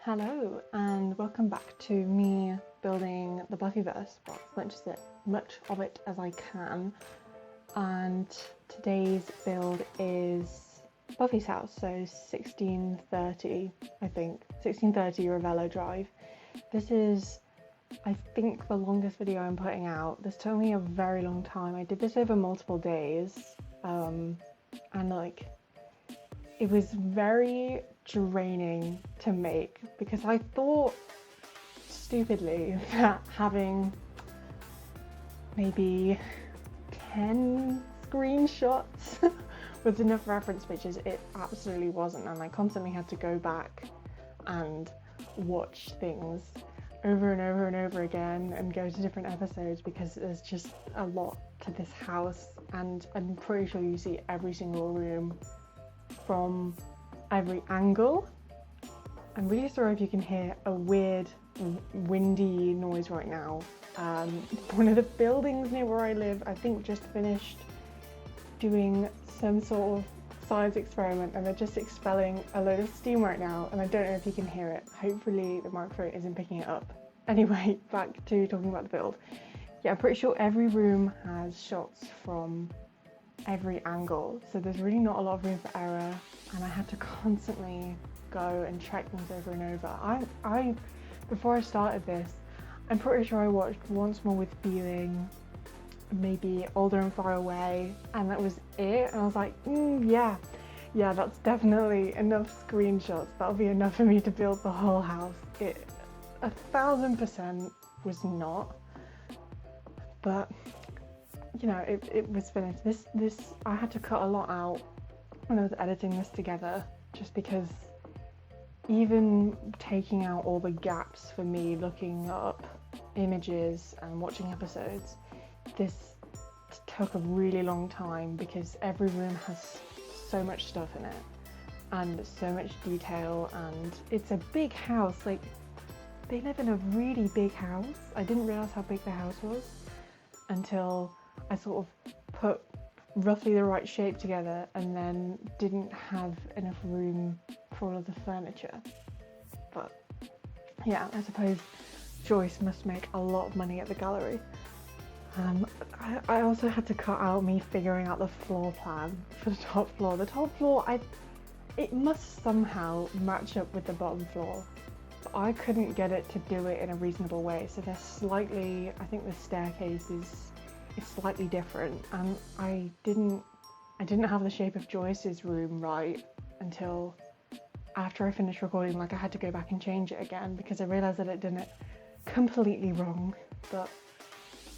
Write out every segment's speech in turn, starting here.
Hello and welcome back to me building the Buffyverse, well, much of it as I can. And today's build is Buffy's house, so 1630, I think, 1630 Revello Drive. This is, I think, the longest video I'm putting out. This took me a very long time. I did this over multiple days, and it was very draining to make because I thought stupidly that having maybe 10 screenshots was enough reference pictures. It absolutely wasn't, and I constantly had to go back and watch things over and over and over again and go to different episodes because there's just a lot to this house, and I'm pretty sure you see every single room from every angle. I'm really sorry if you can hear a weird windy noise right now. One of the buildings near where I live, I think, just finished doing some sort of science experiment and they're just expelling a load of steam right now, and I don't know if you can hear it. Hopefully the microphone isn't picking it up. Anyway, back to talking about the build. Yeah, I'm pretty sure every room has shots from every angle, so there's really not a lot of room for error, and I had to constantly go and check things over and over. I before I started this, I'm pretty sure I watched Once More with Feeling, maybe Older and Far Away, and that was it. And I was like, yeah, that's definitely enough screenshots. That'll be enough for me to build the whole house. It 1000% was not, but you know, it was finished. This I had to cut a lot out when I was editing this together, just because even taking out all the gaps for me looking up images and watching episodes, this took a really long time because every room has so much stuff in it and so much detail, and it's a big house. Like, they live in a really big house. I didn't realize how big the house was until I sort of put roughly the right shape together and then didn't have enough room for all of the furniture. But yeah, I suppose Joyce must make a lot of money at the gallery. I also had to cut out me figuring out the floor plan for the top floor. The top floor, it must somehow match up with the bottom floor, but I couldn't get it to do it in a reasonable way. So they're slightly, I think the staircase is slightly different, and I didn't have the shape of Joyce's room right until after I finished recording. Like, I had to go back and change it again because I realized that I'd done it completely wrong. But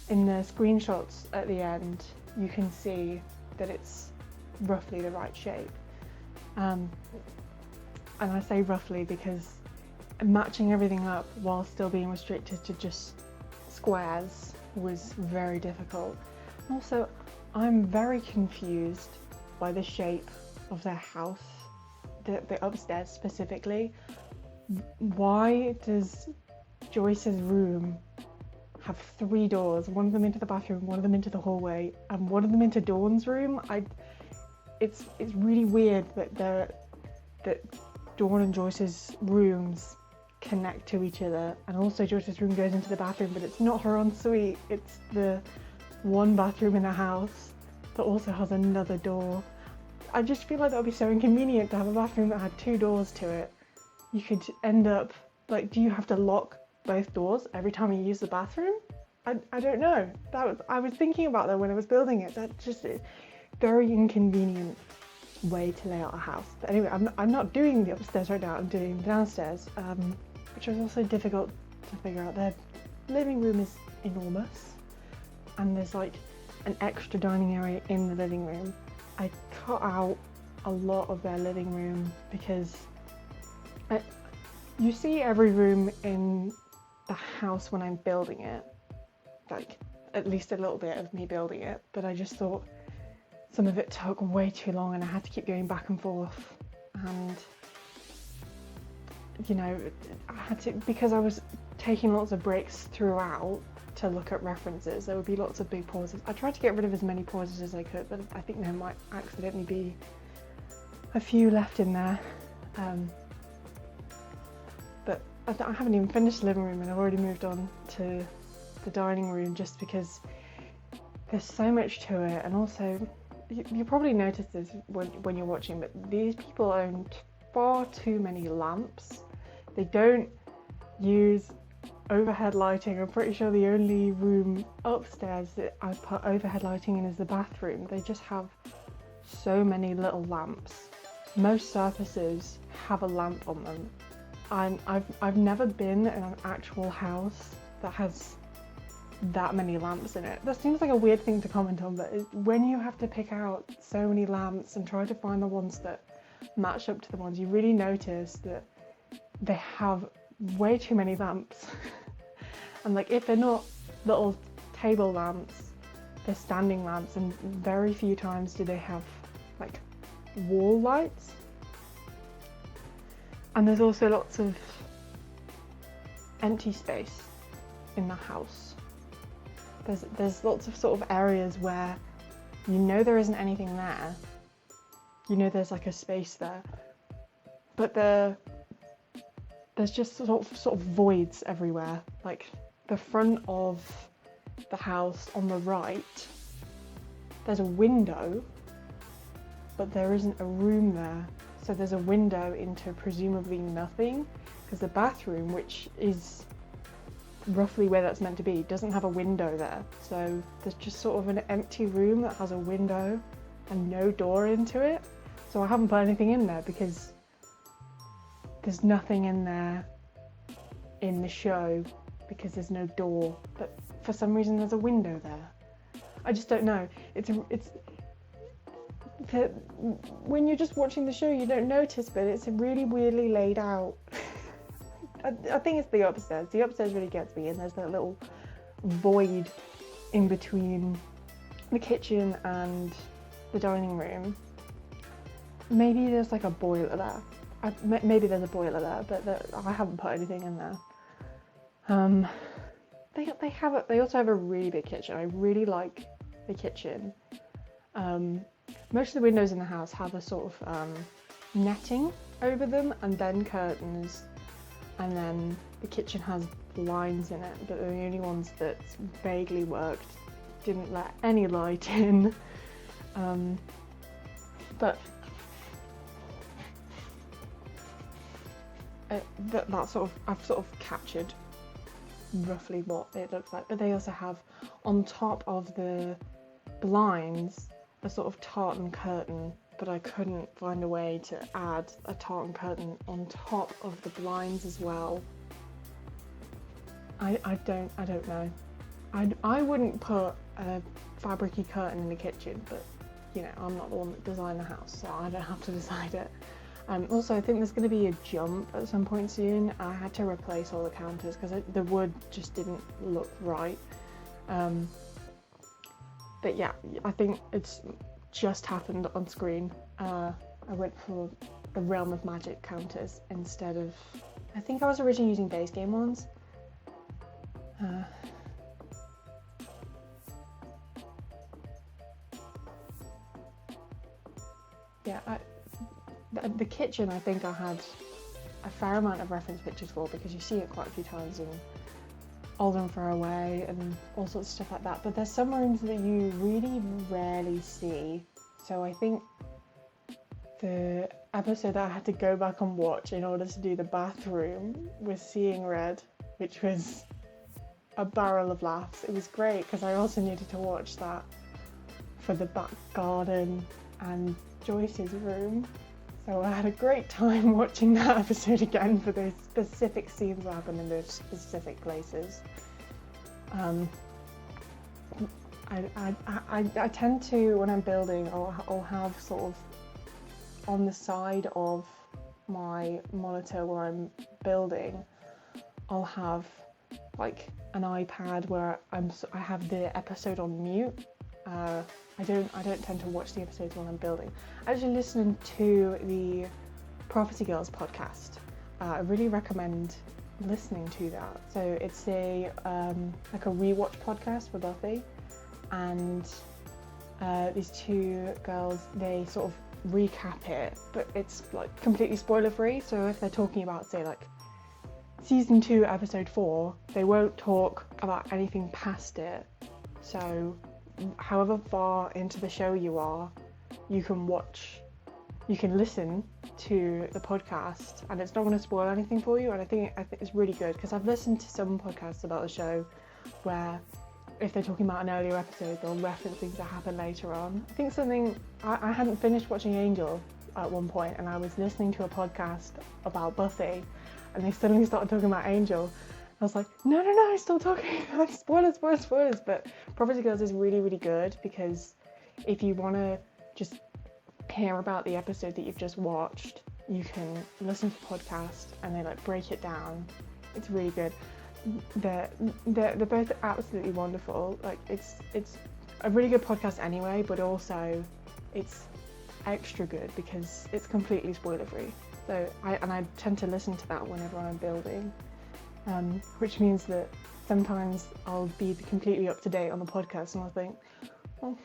in the screenshots at the end, you can see that it's roughly the right shape. And I say roughly because matching everything up while still being restricted to just squares was very difficult. Also, I'm very confused by the shape of their house, the upstairs specifically. Why does Joyce's room have 3 doors, one of them into the bathroom, one of them into the hallway, and one of them into Dawn's room? It's really weird that Dawn and Joyce's rooms connect to each other, and also Joyce's room goes into the bathroom, but it's not her ensuite. It's the one bathroom in the house that also has another door. I just feel like that would be so inconvenient to have a bathroom that had 2 doors to it. You could end up, like, do you have to lock both doors every time you use the bathroom? I don't know. I was thinking about that when I was building it. That's just a very inconvenient way to lay out a house. But anyway, I'm not doing the upstairs right now, I'm doing the downstairs, which was also difficult to figure out. Their living room is enormous, and there's like an extra dining area in the living room. I cut out a lot of their living room because you see every room in the house when I'm building it, like at least a little bit of me building it, but I just thought some of it took way too long and I had to keep going back and forth, and you know, I had to, because I was taking lots of breaks throughout to look at references, there would be lots of big pauses. I tried to get rid of as many pauses as I could, but I think there might accidentally be a few left in there. But I haven't even finished the living room and I've already moved on to the dining room, just because there's so much to it. And also, you probably noticed this when you're watching, but these people own far too many lamps. They don't use overhead lighting. I'm pretty sure the only room upstairs that I put overhead lighting in is the bathroom. They just have so many little lamps. Most surfaces have a lamp on them. I've never been in an actual house that has that many lamps in it. That seems like a weird thing to comment on, but when you have to pick out so many lamps and try to find the ones that match up to the ones, you really notice that they have way too many lamps. And like, if they're not little table lamps, they're standing lamps, and very few times do they have like wall lights. And there's also lots of empty space in the house. There's lots of sort of areas where you know there isn't anything there. You know there's like a space there, but there's just sort of voids everywhere. Like the front of the house on the right, there's a window, but there isn't a room there. So there's a window into presumably nothing, because the bathroom, which is roughly where that's meant to be, doesn't have a window there. So there's just sort of an empty room that has a window and no door into it. So I haven't put anything in there because there's nothing in there in the show, because there's no door, but for some reason there's a window there. I just don't know. It's when you're just watching the show you don't notice, but it's really weirdly laid out. I think it's the upstairs. The upstairs really gets me, and there's that little void in between the kitchen and the dining room. Maybe there's like a boiler there. Maybe there's a boiler there, but I haven't put anything in there. They also have a really big kitchen. I really like the kitchen. Most of the windows in the house have a sort of netting over them, and then curtains, and then the kitchen has blinds in it, but the only ones that vaguely worked didn't let any light in. But that sort of, I've sort of captured roughly what it looks like. But they also have, on top of the blinds, a sort of tartan curtain, but I couldn't find a way to add a tartan curtain on top of the blinds as well. I don't know. I wouldn't put a fabric-y curtain in the kitchen, but you know, I'm not the one that designed the house, so I don't have to decide it. Also, I think there's going to be a jump at some point soon. I had to replace all the counters because the wood just didn't look right. But yeah, I think it's just happened on screen. I went for the Realm of Magic counters instead of... I think I was originally using base game ones. Yeah, the kitchen, I think I had a fair amount of reference pictures for, because you see it quite a few times in Old and Far Away and all sorts of stuff like that. But there's some rooms that you really rarely see. So I think the episode that I had to go back and watch in order to do the bathroom was Seeing Red, which was a barrel of laughs. It was great because I also needed to watch that for the back garden and Joyce's room. So I had a great time watching that episode again for those specific scenes that happen in those specific places. I tend to, when I'm building, I'll have sort of on the side of my monitor where I'm building, I'll have like an iPad where I have the episode on mute. I don't tend to watch the episodes while I'm building. I actually listened to the Prophecy Girls podcast. I really recommend listening to that. So it's a like a rewatch podcast for Buffy, and these two girls, they sort of recap it, but it's like completely spoiler free. So if they're talking about, say, like season 2, episode 4, they won't talk about anything past it. So however far into the show you are, you can listen to the podcast, and it's not going to spoil anything for you. And I think it's really good, because I've listened to some podcasts about the show where if they're talking about an earlier episode, they'll reference things that happen later on. I think I hadn't finished watching Angel at one point, and I was listening to a podcast about Buffy, and they suddenly started talking about Angel. I was like, no, stop talking, spoilers. But Property Girls is really, really good, because if you want to just hear about the episode that you've just watched, you can listen to the podcast and they like break it down. It's really good. They're both absolutely wonderful. Like it's a really good podcast anyway, but also it's extra good because it's completely spoiler free. So I tend to listen to that whenever I'm building, which means that sometimes I'll be completely up to date on the podcast and I'll think, well,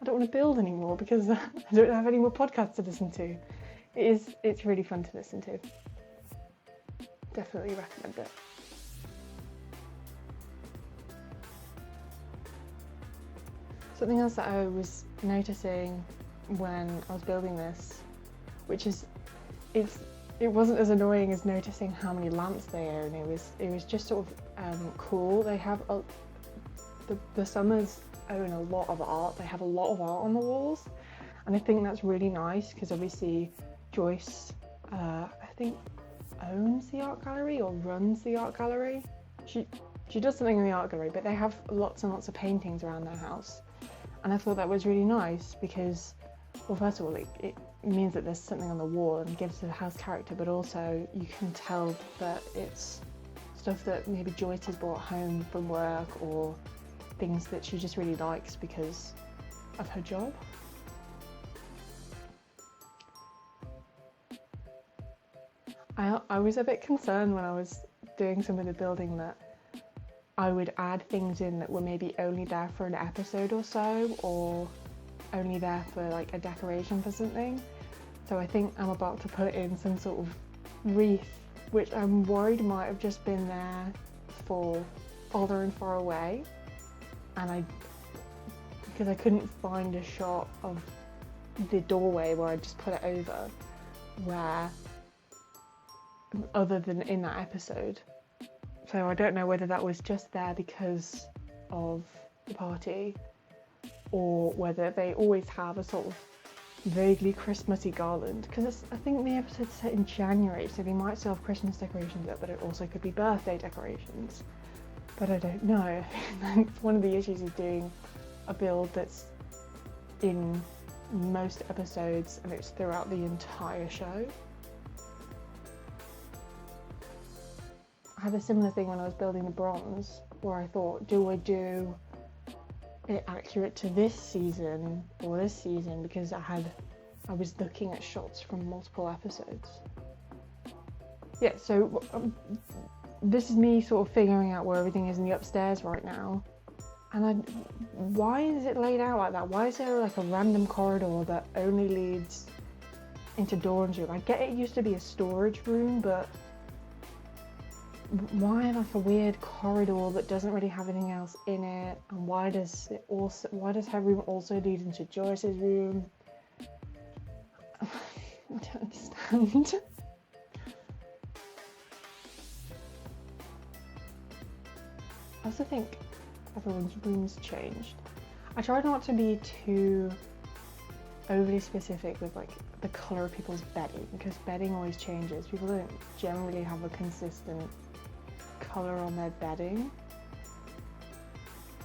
I don't want to build anymore because I don't have any more podcasts to listen to. It's really fun to listen to. Definitely recommend it. Something else that I was noticing when I was building this, which is it wasn't as annoying as noticing how many lamps they own. It was just sort of cool. They have the Summers own a lot of art. They have a lot of art on the walls, and I think that's really nice because obviously Joyce, I think, owns the art gallery or runs the art gallery. She does something in the art gallery, but they have lots and lots of paintings around their house, and I thought that was really nice because, well, first of all, it means that there's something on the wall and gives the house character, but also you can tell that it's stuff that maybe Joyce has brought home from work or things that she just really likes because of her job. I was a bit concerned when I was doing some of the building that I would add things in that were maybe only there for an episode or so, or only there for like a decoration for something. So I think I'm about to put in some sort of wreath, which I'm worried might have just been there for Older and Far Away, and because I couldn't find a shot of the doorway where I just put it over, where other than in that episode. So I don't know whether that was just there because of the party, or whether they always have a sort of vaguely Christmassy garland, because I think the episode's set in January, so they might still have Christmas decorations up, but it also could be birthday decorations. But I don't know. One of the issues is doing a build that's in most episodes and it's throughout the entire show. I had a similar thing when I was building the bronze, where I thought, do I do it accurate to this season or this season, because I was looking at shots from multiple episodes. Yeah, so this is me sort of figuring out where everything is in the upstairs right now, and why is it laid out like that? Why is there like a random corridor that only leads into Dawn's room? I get it used to be a storage room, but why like a weird corridor that doesn't really have anything else in it? And why does her room also lead into Joyce's room? I don't understand. I also think everyone's rooms changed. I try not to be too overly specific with like the colour of people's bedding, because bedding always changes. People don't generally have a consistent colour on their bedding,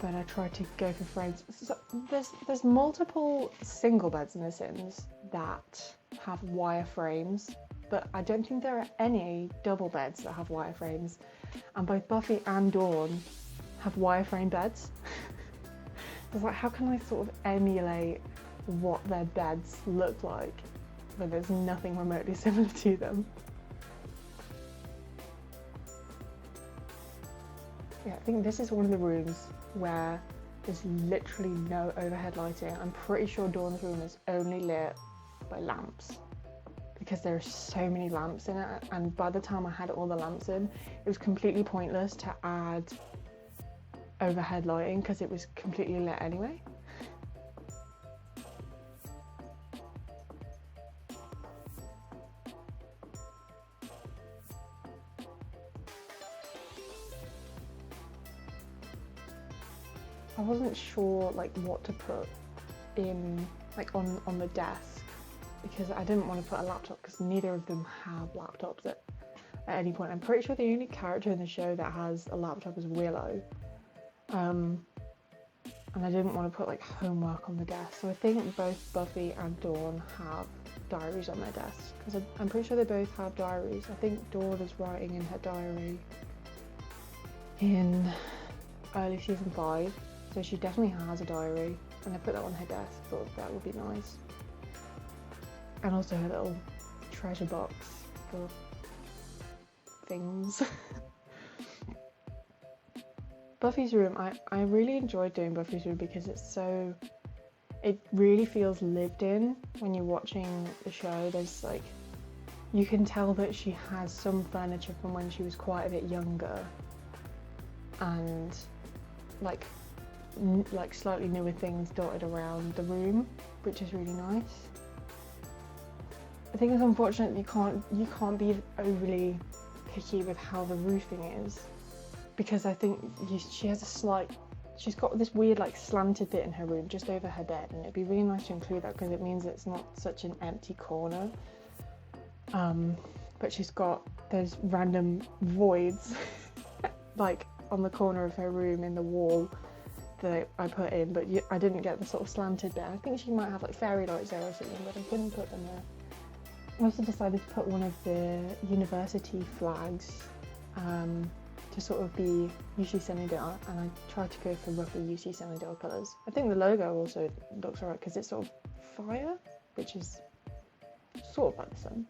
but I try to go for frames. So there's multiple single beds in The Sims that have wireframes, but I don't think there are any double beds that have wireframes, and both Buffy and Dawn have wireframe beds. It's like, how can I sort of emulate what their beds look like when there's nothing remotely similar to them? Yeah, I think this is one of the rooms where there's literally no overhead lighting. I'm pretty sure Dawn's room is only lit by lamps, because there are so many lamps in it, and by the time I had all the lamps in, it was completely pointless to add overhead lighting because it was completely lit anyway. I wasn't sure like what to put in like on the desk, because I didn't want to put a laptop because neither of them have laptops at any point. I'm pretty sure the only character in the show that has a laptop is Willow. And I didn't want to put like homework on the desk, so I think both Buffy and Dawn have diaries on their desks, because I'm pretty sure they both have diaries. I think Dawn is writing in her diary in early season 5, so she definitely has a diary, and I put that on her desk. Thought that would be nice. And also her little treasure box for things. Buffy's room, I really enjoyed doing Buffy's room because it really feels lived in when you're watching the show. There's like, you can tell that she has some furniture from when she was quite a bit younger, and like slightly newer things dotted around the room, which is really nice. I think it's unfortunate you can't be overly picky with how the roofing is, because I think she's got this weird like slanted bit in her room just over her bed, and it'd be really nice to include that because it means it's not such an empty corner. But she's got those random voids like on the corner of her room in the wall that I put in, but I didn't get the sort of slanted bit. I think she might have like fairy lights there or something, but I couldn't put them there. I also decided to put one of the university flags to sort of be UC Sunnydale, and I tried to go for roughly UC Sunnydale colours. I think the logo also looks alright because it's sort of fire, which is sort of like the sun.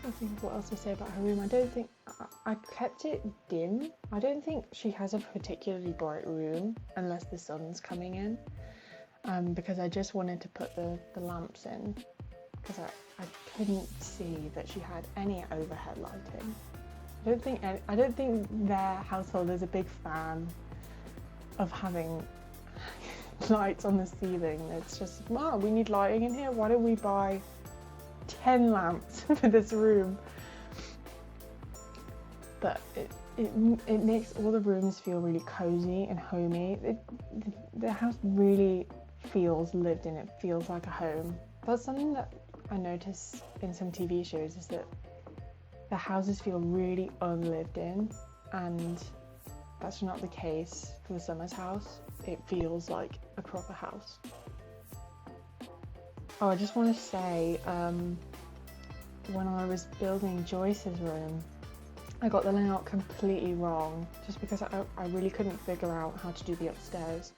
I think what else to say about her room. I don't think I kept it dim. I don't think she has a particularly bright room unless the sun's coming in, because I just wanted to put the lamps in, because I couldn't see that she had any overhead lighting. I don't think their household is a big fan of having lights on the ceiling. It's just, wow, we need lighting in here, why don't we buy 10 lamps for this room? But it makes all the rooms feel really cozy and homey. The house really feels lived in. It feels like a home. That's something that I notice in some TV shows, is that the houses feel really unlived in, and that's not the case for the Summers house. It feels like a proper house. Oh, I just want to say, when I was building Joyce's room, I got the layout completely wrong, just because I really couldn't figure out how to do the upstairs.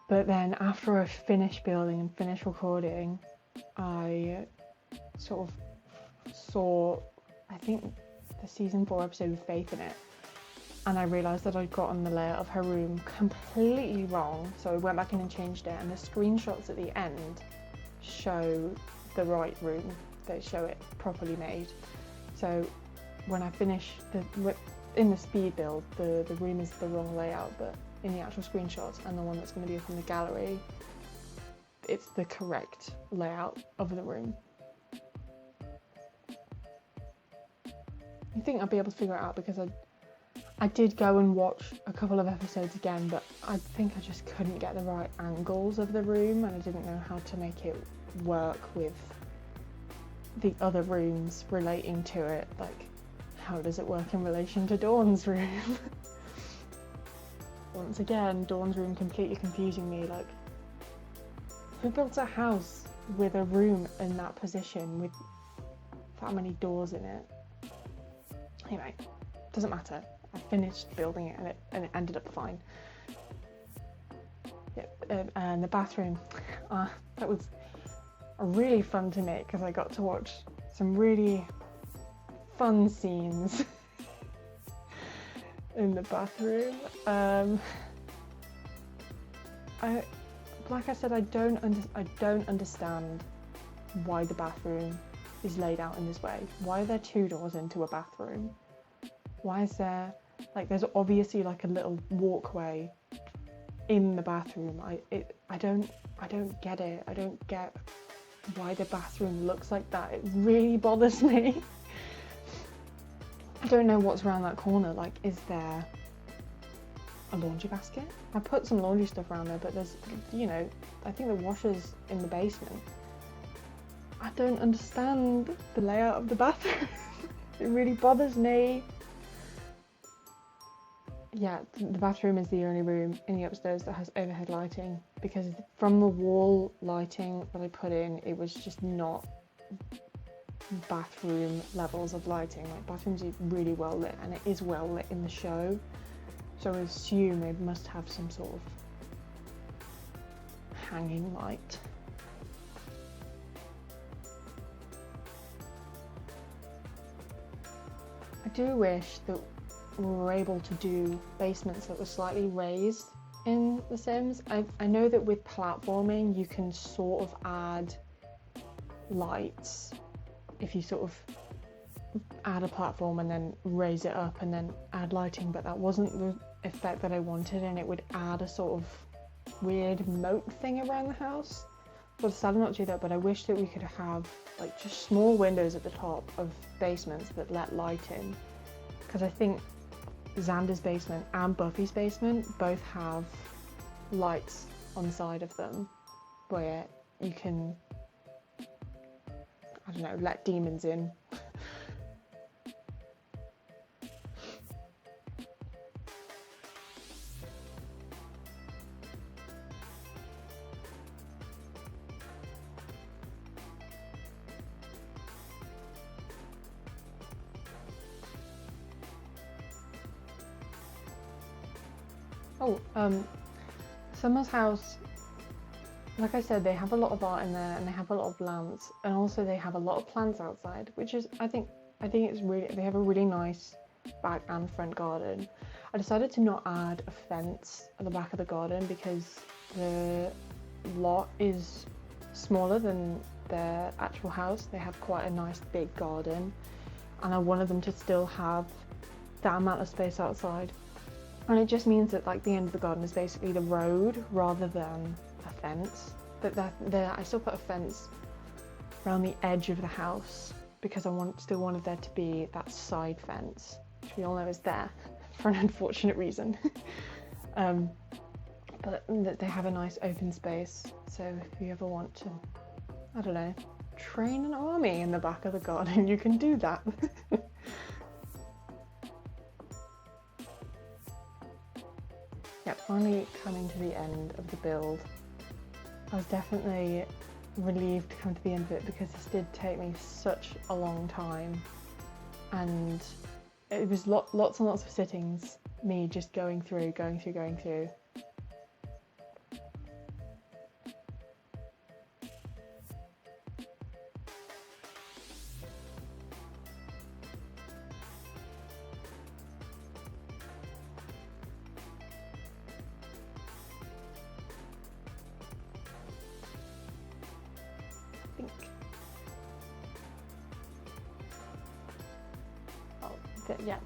But then after I finished building and finished recording, I sort of saw, I think, the season 4 episode with Faith in it, and I realised that I'd gotten the layout of her room completely wrong, so I went back in and changed it, and the screenshots at the end show the right room. They show it properly made. So when I finish in the speed build, the room is the wrong layout, but in the actual screenshots and the one that's going to be up in the gallery, it's the correct layout of the room. I think I'll be able to figure it out because I did go and watch a couple of episodes again, but I think I just couldn't get the right angles of the room, and I didn't know how to make it work with the other rooms relating to it. Like, how does it work in relation to Dawn's room? Once again, Dawn's room completely confusing me. Like, who builds a house with a room in that position with that many doors in it? Anyway, doesn't matter. I finished building it and it ended up fine. And the bathroom, that was really fun to make because I got to watch some really fun scenes in the bathroom. Like I said, I don't understand why the bathroom is laid out in this way. Why are there 2 doors into a bathroom? Why is there, like, there's obviously like a little walkway in the bathroom. I don't get it. I don't get why the bathroom looks like that. It really bothers me. I don't know what's around that corner. Like, is there a laundry basket? I put some laundry stuff around there, but there's, you know, I think the washer's in the basement. I don't understand the layout of the bathroom. It really bothers me. Yeah, the bathroom is the only room in the upstairs that has overhead lighting, because from the wall lighting that I put in, it was just not bathroom levels of lighting. Like, bathrooms are really well lit, and it is well lit in the show, so I assume it must have some sort of hanging light. I do wish that we were able to do basements that were slightly raised in The Sims. I know that with platforming you can sort of add lights if you sort of add a platform and then raise it up and then add lighting, but that wasn't the effect that I wanted, and it would add a sort of weird moat thing around the house. So I decided not to do that, but I wish that we could have like just small windows at the top of basements that let light in, because I think Xander's basement and Buffy's basement both have lights on the side of them where you can, I don't know, let demons in. Summer's house, like I said, they have a lot of art in there, and they have a lot of lamps, and also they have a lot of plants outside, which is, I think it's really, they have a really nice back and front garden. I decided to not add a fence at the back of the garden because the lot is smaller than their actual house. They have quite a nice big garden, and I wanted them to still have that amount of space outside. And it just means that like the end of the garden is basically the road rather than a fence. But I still put a fence around the edge of the house because I still wanted there to be that side fence, which we all know is there for an unfortunate reason. But they have a nice open space, so if you ever want to, I don't know, train an army in the back of the garden, you can do that. Yeah, finally coming to the end of the build. I was definitely relieved to come to the end of it because this did take me such a long time, and it was lots and lots of sittings, me just going through. Yeah,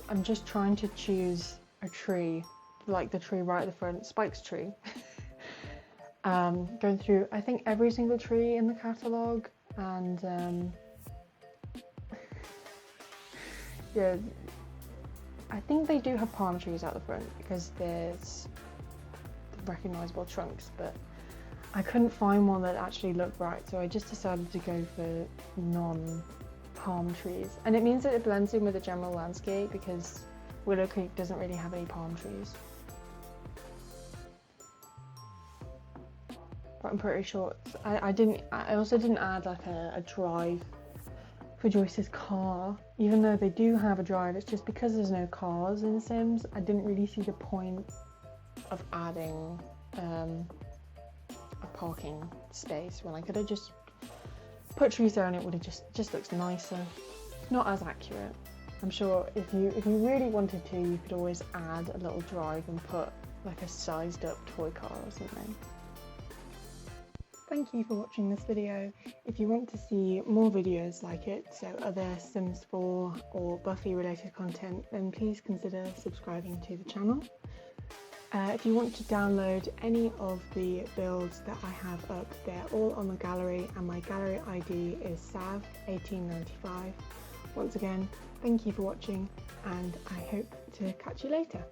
I'm just trying to choose a tree, like the tree right at the front, Spike's tree. Going through, I think, every single tree in the catalogue, and yeah, I think they do have palm trees out the front because there's recognisable trunks, but I couldn't find one that actually looked right, so I just decided to go for non-palm trees. And it means that it blends in with the general landscape because Willow Creek doesn't really have any palm trees. But I'm pretty sure I also didn't add like a drive for Joyce's car, even though they do have a drive, it's just because there's no cars in Sims, I didn't really see the point of adding a parking space when I could have just put trees there and it would have just looks nicer. Not as accurate. I'm sure if you really wanted to, you could always add a little drive and put like a sized up toy car or something. Thank you for watching this video. If you want to see more videos like it, so other Sims 4 or Buffy related content, then please consider subscribing to the channel. If you want to download any of the builds that I have up, they're all on the gallery, and my gallery ID is SAV1895. Once again, thank you for watching, and I hope to catch you later.